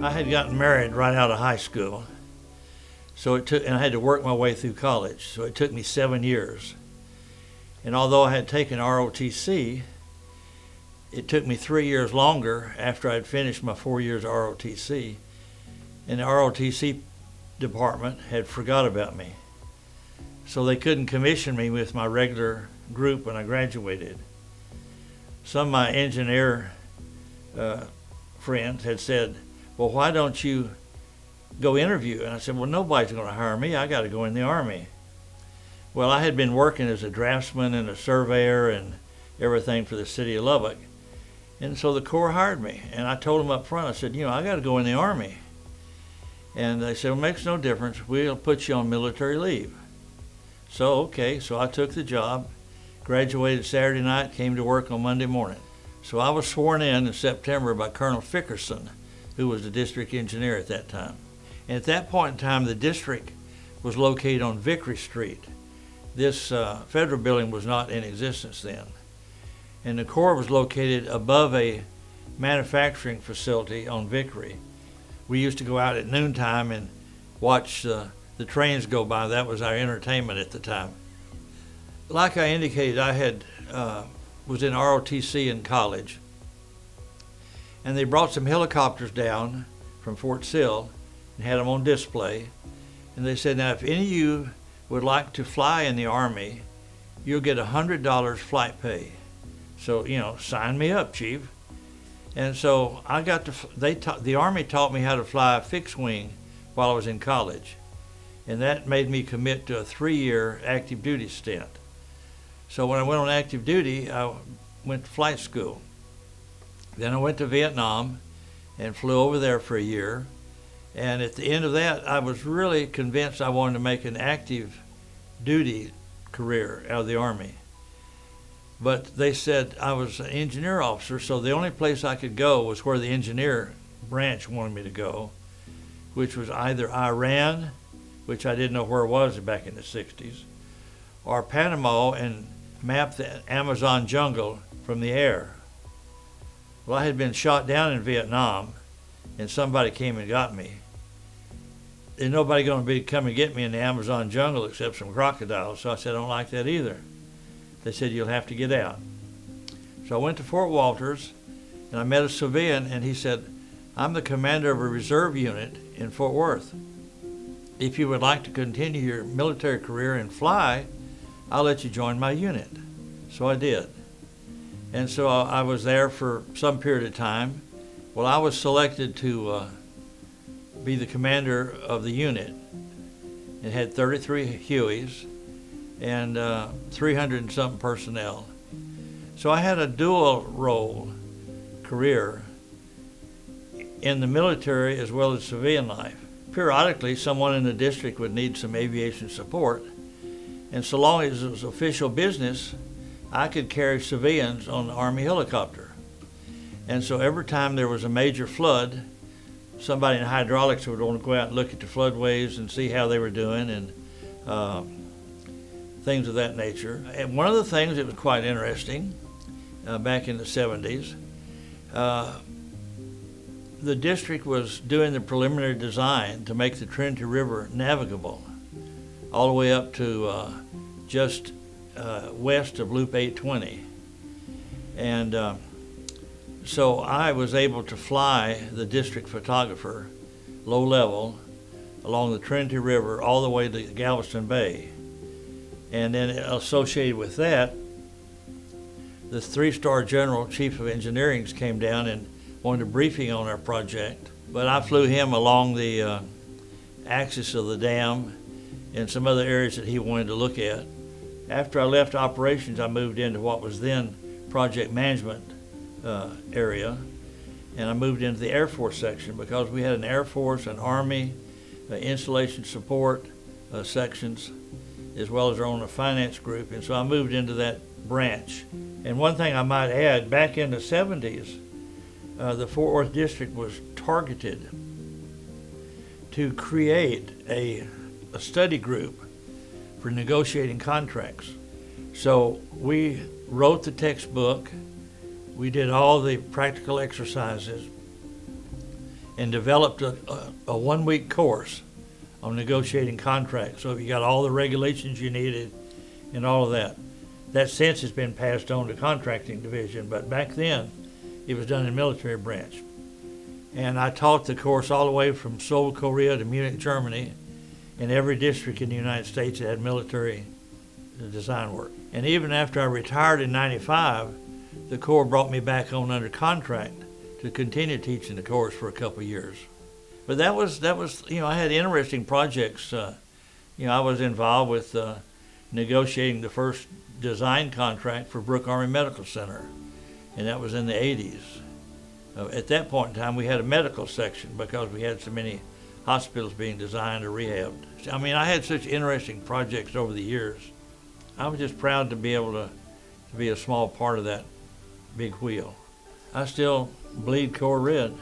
I had gotten married right out of high school, and I had to work my way through college, so it took me 7 years. And although I had taken ROTC, it took me 3 years longer after I'd finished my 4 years of ROTC, and the ROTC department had forgot about me. So they couldn't commission me with my regular group when I graduated. Some of my engineer friends had said, well, why don't you go interview? And I said, well, nobody's going to hire me. I got to go in the Army. Well, I had been working as a draftsman and a surveyor and everything for the city of Lubbock. And so the Corps hired me. And I told them up front, I said, I got to go in the Army. And they said, well, it makes no difference. We'll put you on military leave. So, okay, so I took the job, graduated Saturday night, came to work on Monday morning. So I was sworn in September by Colonel Fickerson, who was the district engineer at that time. And at that point in time, the district was located on Vickery Street. This federal building was not in existence then. And the Corps was located above a manufacturing facility on Vickery. We used to go out at noontime and watch the trains go by. That was our entertainment at the time. Like I indicated, I was in ROTC in college, and they brought some helicopters down from Fort Sill and had them on display. And they said, now if any of you would like to fly in the Army, you'll get $100 flight pay. So, sign me up, Chief. And so I got the Army taught me how to fly a fixed wing while I was in college. And that made me commit to a 3-year active duty stint. So when I went on active duty, I went to flight school. Then I went to Vietnam and flew over there for a year. And at the end of that, I was really convinced I wanted to make an active duty career out of the Army. But they said I was an engineer officer, so the only place I could go was where the engineer branch wanted me to go, which was either Iran, which I didn't know where it was back in the 60s, or Panama, and map the Amazon jungle from the air. Well, I had been shot down in Vietnam, and somebody came and got me. There's nobody going to come and get me in the Amazon jungle except some crocodiles, so I said, I don't like that either. They said, you'll have to get out. So I went to Fort Walters, and I met a civilian, and he said, I'm the commander of a reserve unit in Fort Worth. If you would like to continue your military career and fly, I'll let you join my unit. So I did. And so I was there for some period of time. Well, I was selected to be the commander of the unit. It had 33 Hueys and 300 and something personnel. So I had a dual role career in the military as well as civilian life. Periodically, someone in the district would need some aviation support, and so long as it was official business, I could carry civilians on the Army helicopter. And so every time there was a major flood, somebody in hydraulics would want to go out and look at the floodways and see how they were doing and things of that nature. And one of the things that was quite interesting back in the 70s, the district was doing the preliminary design to make the Trinity River navigable all the way up to just west of Loop 820. And so I was able to fly the district photographer low level along the Trinity River all the way to Galveston Bay. And then associated with that, the 3-star general chief of engineering came down and wanted a briefing on our project. But I flew him along the axis of the dam and some other areas that he wanted to look at. After I left operations, I moved into what was then project management area, and I moved into the Air Force section because we had an Air Force, an Army, installation support sections, as well as our own finance group, and so I moved into that branch. And one thing I might add, back in the 70s, the Fort Worth District was targeted to create a study group for negotiating contracts. So we wrote the textbook, we did all the practical exercises, and developed a 1 week course on negotiating contracts. So you got all the regulations you needed and all of that. That since has been passed on to contracting division, but back then it was done in military branch. And I taught the course all the way from Seoul, Korea to Munich, Germany, in every district in the United States that had military design work. And even after I retired in '95, the Corps brought me back on under contract to continue teaching the course for a couple of years. But that was I had interesting projects. I was involved with negotiating the first design contract for Brooke Army Medical Center, and that was in the '80s. At that point in time, we had a medical section because we had so many hospitals being designed or rehabbed. I mean, I had such interesting projects over the years. I was just proud to be able to be a small part of that big wheel. I still bleed Corps red.